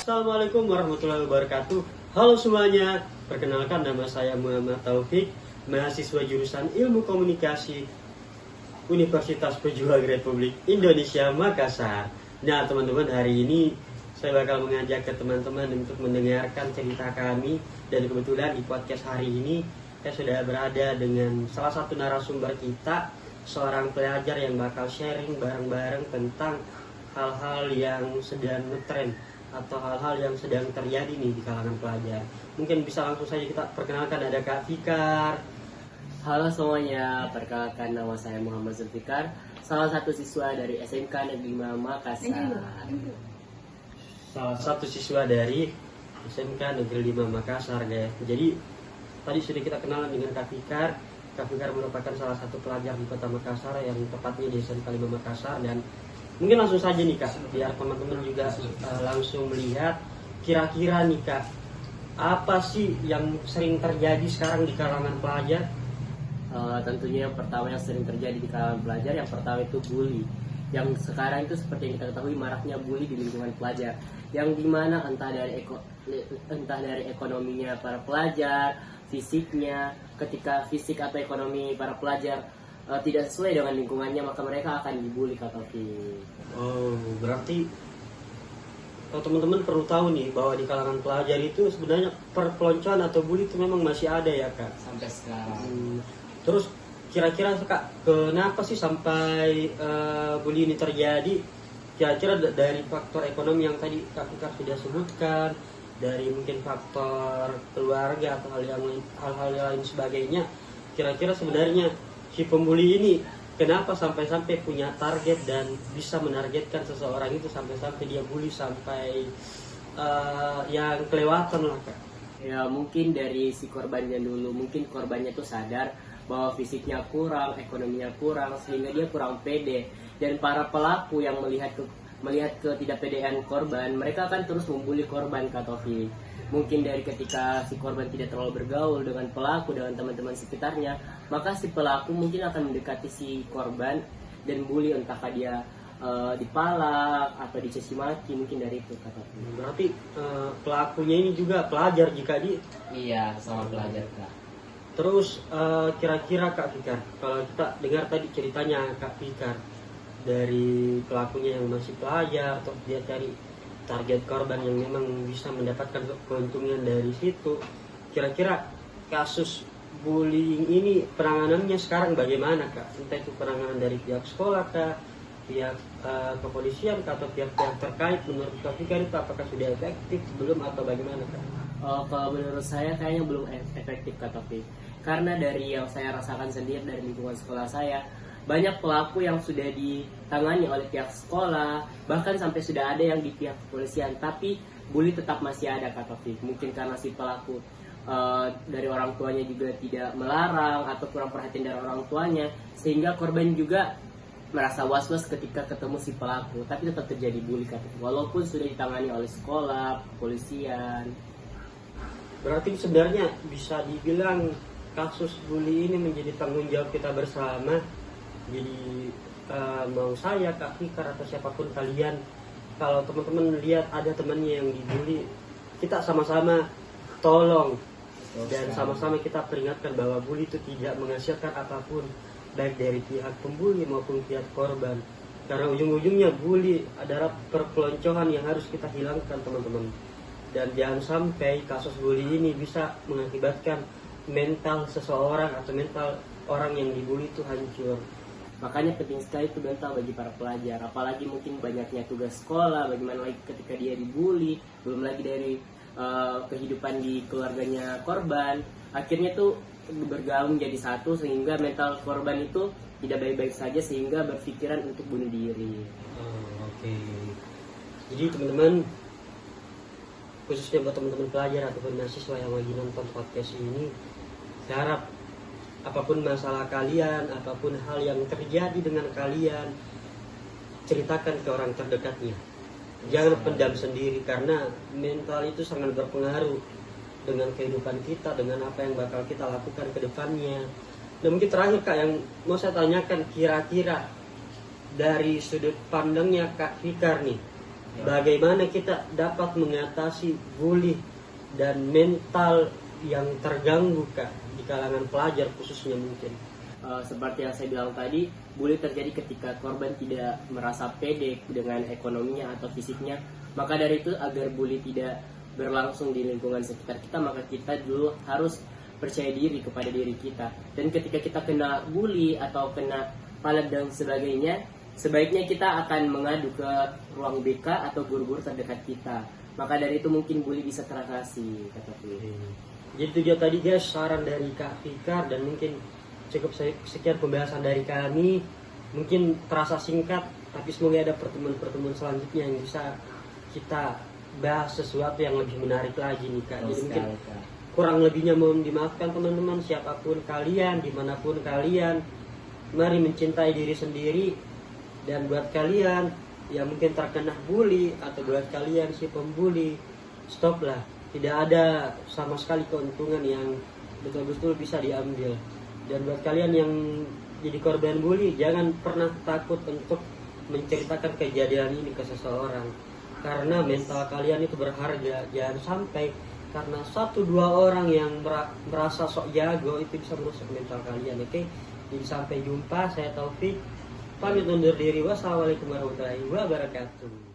Assalamualaikum warahmatullahi wabarakatuh. Halo semuanya, perkenalkan nama saya Muhammad Taufik, mahasiswa jurusan Ilmu Komunikasi Universitas Pejuang Republik Indonesia Makassar. Nah teman-teman, hari ini saya bakal mengajak ke teman-teman untuk mendengarkan cerita kami. Dan kebetulan di podcast hari ini saya sudah berada dengan salah satu narasumber kita, seorang pelajar yang bakal sharing bareng-bareng tentang hal-hal yang sedang ngetren atau hal-hal yang sedang terjadi nih di kalangan pelajar. Mungkin bisa langsung saja kita perkenalkan, ada Kak Fikar. Halo semuanya, perkenalkan nama saya Muhammad Zulfikar, salah satu siswa dari SMK Negeri 5 Makassar. Salah satu siswa dari SMK Negeri 5 Makassar, guys. Jadi tadi sudah kita kenalan dengan Kak Fikar. Kak Fikar merupakan salah satu pelajar di Kota Makassar, yang tepatnya di SMK 5 Makassar. Dan mungkin langsung saja nih Kak, biar teman-teman juga langsung melihat kira-kira nih Kak, apa sih yang sering terjadi sekarang di kalangan pelajar? Tentunya yang pertama yang sering terjadi di kalangan pelajar, yang pertama itu bully. Yang sekarang itu seperti yang kita ketahui, maraknya bully di lingkungan pelajar, yang dimana entah dari ekonominya para pelajar, fisiknya. Ketika fisik atau ekonomi para pelajar tidak sesuai dengan lingkungannya, maka mereka akan dibully, Kak Taufik. Oh, berarti teman-teman perlu tahu nih bahwa di kalangan pelajar itu sebenarnya perpeloncoan atau bully itu memang masih ada ya Kak? Sampai sekarang. Terus kira-kira Kak, kenapa sih sampai bully ini terjadi? Kira-kira dari faktor ekonomi yang tadi Kak Fikar sudah sebutkan, dari mungkin faktor keluarga atau hal-hal lain sebagainya. Kira-kira sebenarnya si pembuli ini kenapa sampai punya target dan bisa menargetkan seseorang itu sampai dia bully sampai yang kelewatan lah Kak? Ya mungkin dari si korbannya dulu, mungkin korbannya tuh sadar bahwa fisiknya kurang, ekonominya kurang, sehingga dia kurang pede. Dan para pelaku yang melihat ketidakpedean korban, mereka akan terus membuli korban, Kak Taufik. Mungkin dari ketika si korban tidak terlalu bergaul dengan pelaku, dengan teman-teman sekitarnya, maka si pelaku mungkin akan mendekati si korban dan bully, entahkah dia dipalak atau dicaci maki, mungkin dari itu, Kak Taufik. Berarti pelakunya ini juga pelajar jika di... Iya, sama pelajar, Kak. Terus kira-kira Kak Fikar, kalau kita dengar tadi ceritanya Kak Fikar, dari pelakunya yang masih pelajar atau dia cari target korban yang memang bisa mendapatkan keuntungan dari situ, kira-kira kasus bullying ini penanganannya sekarang bagaimana Kak? Entah itu penanganan dari pihak sekolah Kak, pihak kepolisian Kak, atau pihak-pihak terkait, menurut Kak Fikar itu apakah sudah efektif belum atau bagaimana Kak? Kalau menurut saya kayaknya belum efektif, Kak Taufik. Karena dari yang saya rasakan sendiri dari lingkungan sekolah saya, banyak pelaku yang sudah ditangani oleh pihak sekolah, bahkan sampai sudah ada yang di pihak kepolisian, tapi bully tetap masih ada, Kak Taufik. Mungkin karena si pelaku dari orang tuanya juga tidak melarang atau kurang perhatian dari orang tuanya, sehingga korban juga merasa was-was ketika ketemu si pelaku, tapi tetap terjadi bully, Kak Taufik, walaupun sudah ditangani oleh sekolah, kepolisian. Berarti sebenarnya bisa dibilang kasus bully ini menjadi tanggung jawab kita bersama. Jadi mau saya, Kak Fikar, atau siapapun kalian, kalau teman-teman lihat ada temannya yang dibully, kita sama-sama tolong dan sama-sama kita peringatkan bahwa bully itu tidak menghasilkan apapun, baik dari pihak pembuli maupun pihak korban. Karena ujung-ujungnya bully adalah perpeloncoan yang harus kita hilangkan, teman-teman. Dan jangan sampai kasus bully ini bisa mengakibatkan mental seseorang atau mental orang yang dibully itu hancur. Makanya penting sekali itu mental bagi para pelajar, apalagi mungkin banyaknya tugas sekolah, bagaimana lagi ketika dia dibully, belum lagi dari kehidupan di keluarganya korban, akhirnya tuh bergabung jadi satu, sehingga mental korban itu tidak baik-baik saja, sehingga berpikiran untuk bunuh diri. Oke. Jadi teman-teman, khususnya buat teman-teman pelajar ataupun mahasiswa yang lagi nonton podcast ini, saya harap apapun masalah kalian, apapun hal yang terjadi dengan kalian, ceritakan ke orang terdekatnya. Jangan pendam sendiri, karena mental itu sangat berpengaruh dengan kehidupan kita, dengan apa yang bakal kita lakukan ke depannya. Dan mungkin terakhir Kak, yang mau saya tanyakan, kira-kira dari sudut pandangnya Kak Fikar nih, bagaimana kita dapat mengatasi bully dan mental yang terganggu Kak di kalangan pelajar khususnya mungkin. Seperti yang saya bilang tadi, bully terjadi ketika korban tidak merasa pede dengan ekonominya atau fisiknya. Maka dari itu, agar bully tidak berlangsung di lingkungan sekitar kita, maka kita dulu harus percaya diri kepada diri kita. Dan ketika kita kena bully atau kena palet dan sebagainya, sebaiknya kita akan mengadu ke ruang BK atau guru-guru terdekat kita. Maka dari itu mungkin bully bisa teratasi, kata Fikar. Jadi itu dia tadi guys saran dari Kak Fikar, dan mungkin cukup sekian pembahasan dari kami. Mungkin terasa singkat, tapi semoga ada pertemuan-pertemuan selanjutnya yang bisa kita bahas sesuatu yang lebih menarik lagi nih Kak. Jadi mungkin kurang lebihnya mohon dimaafkan teman-teman, siapapun kalian, dimanapun kalian, mari mencintai diri sendiri. Dan buat kalian yang mungkin terkena bully atau buat kalian si pembuli, stoplah. Tidak ada sama sekali keuntungan yang betul-betul bisa diambil. Dan buat kalian yang jadi korban bully, jangan pernah takut untuk menceritakan kejadian ini ke seseorang, karena mental kalian itu berharga. Jangan sampai karena 1-2 orang yang merasa sok jago itu bisa merusak mental kalian. Oke? Jadi sampai jumpa, saya Taufik pamit undur diri. Wassalamualaikum warahmatullahi wabarakatuh.